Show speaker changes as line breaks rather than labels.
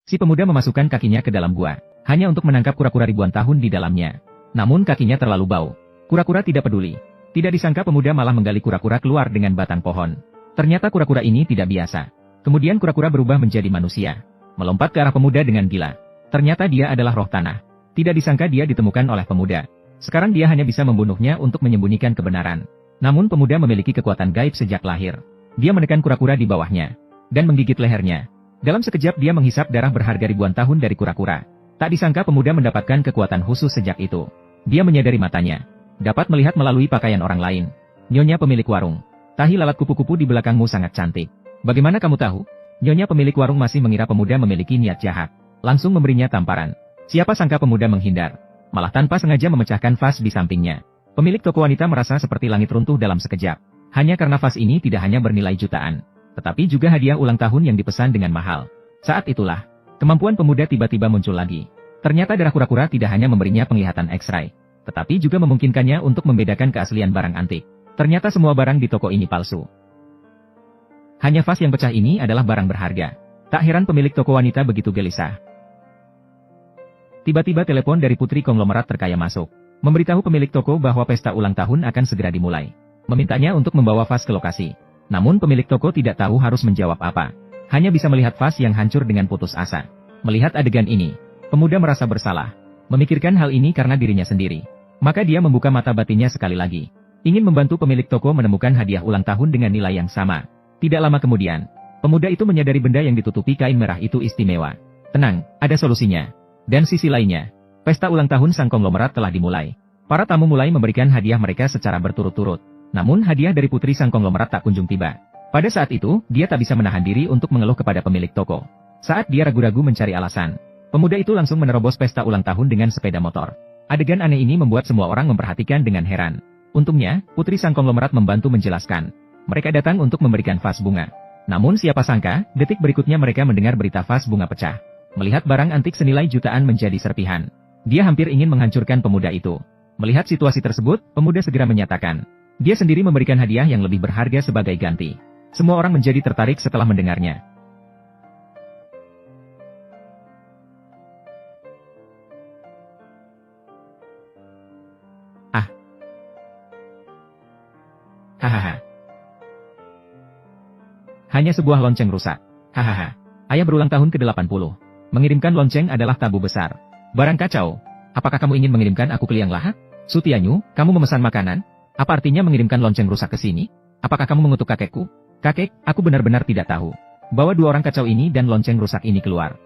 Si pemuda memasukkan kakinya ke dalam gua, hanya untuk menangkap kura-kura ribuan tahun di dalamnya. Namun kakinya terlalu bau. Kura-kura tidak peduli. Tidak disangka pemuda malah menggali kura-kura keluar dengan batang pohon. Ternyata kura-kura ini tidak biasa. Kemudian kura-kura berubah menjadi manusia. Melompat ke arah pemuda dengan gila. Ternyata dia adalah roh tanah. Tidak disangka dia ditemukan oleh pemuda. Sekarang dia hanya bisa membunuhnya untuk menyembunyikan kebenaran. Namun pemuda memiliki kekuatan gaib sejak lahir. Dia menekan kura-kura di bawahnya. Dan menggigit lehernya. Dalam sekejap dia menghisap darah berharga ribuan tahun dari kura-kura. Tak disangka pemuda mendapatkan kekuatan khusus sejak itu. Dia menyadari matanya. Dapat melihat melalui pakaian orang lain. Nyonya pemilik warung. Tahi lalat kupu-kupu di belakangmu sangat cantik. Bagaimana kamu tahu? Nyonya pemilik warung masih mengira pemuda memiliki niat jahat. Langsung memberinya tamparan. Siapa sangka pemuda menghindar. Malah tanpa sengaja memecahkan vas di sampingnya. Pemilik toko wanita merasa seperti langit runtuh dalam sekejap. Hanya karena vas ini tidak hanya bernilai jutaan. Tetapi juga hadiah ulang tahun yang dipesan dengan mahal. Saat itulah, kemampuan pemuda tiba-tiba muncul lagi. Ternyata darah kura-kura tidak hanya memberinya penglihatan X-ray, tetapi juga memungkinkannya untuk membedakan keaslian barang antik. Ternyata semua barang di toko ini palsu. Hanya vas yang pecah ini adalah barang berharga. Tak heran pemilik toko wanita begitu gelisah. Tiba-tiba telepon dari putri konglomerat terkaya masuk. Memberitahu pemilik toko bahwa pesta ulang tahun akan segera dimulai. Memintanya untuk membawa vas ke lokasi. Namun pemilik toko tidak tahu harus menjawab apa. Hanya bisa melihat vas yang hancur dengan putus asa. Melihat adegan ini, pemuda merasa bersalah. Memikirkan hal ini karena dirinya sendiri. Maka dia membuka mata batinnya sekali lagi. Ingin membantu pemilik toko menemukan hadiah ulang tahun dengan nilai yang sama. Tidak lama kemudian, pemuda itu menyadari benda yang ditutupi kain merah itu istimewa. Tenang, ada solusinya. Dan sisi lainnya, pesta ulang tahun sang konglomerat telah dimulai. Para tamu mulai memberikan hadiah mereka secara berturut-turut. Namun hadiah dari putri sang konglomerat tak kunjung tiba. Pada saat itu, dia tak bisa menahan diri untuk mengeluh kepada pemilik toko. Saat dia ragu-ragu mencari alasan, pemuda itu langsung menerobos pesta ulang tahun dengan sepeda motor. Adegan aneh ini membuat semua orang memperhatikan dengan heran. Untungnya, putri sang konglomerat membantu menjelaskan. Mereka datang untuk memberikan vas bunga. Namun siapa sangka, detik berikutnya mereka mendengar berita vas bunga pecah. Melihat barang antik senilai jutaan menjadi serpihan. Dia hampir ingin menghancurkan pemuda itu. Melihat situasi tersebut, pemuda segera menyatakan. Dia sendiri memberikan hadiah yang lebih berharga sebagai ganti. Semua orang menjadi tertarik setelah mendengarnya. Ah. Hahaha. Hanya sebuah lonceng rusak. Hahaha. Ayah berulang tahun ke-80. Mengirimkan lonceng adalah tabu besar. Barang kacau. Apakah kamu ingin mengirimkan aku ke liang lahat? Sutianyu, kamu memesan makanan? Apa artinya mengirimkan lonceng rusak ke sini? Apakah kamu mengutuk kakekku? Kakek, aku benar-benar tidak tahu. Bawa dua orang kacau ini dan lonceng rusak ini keluar.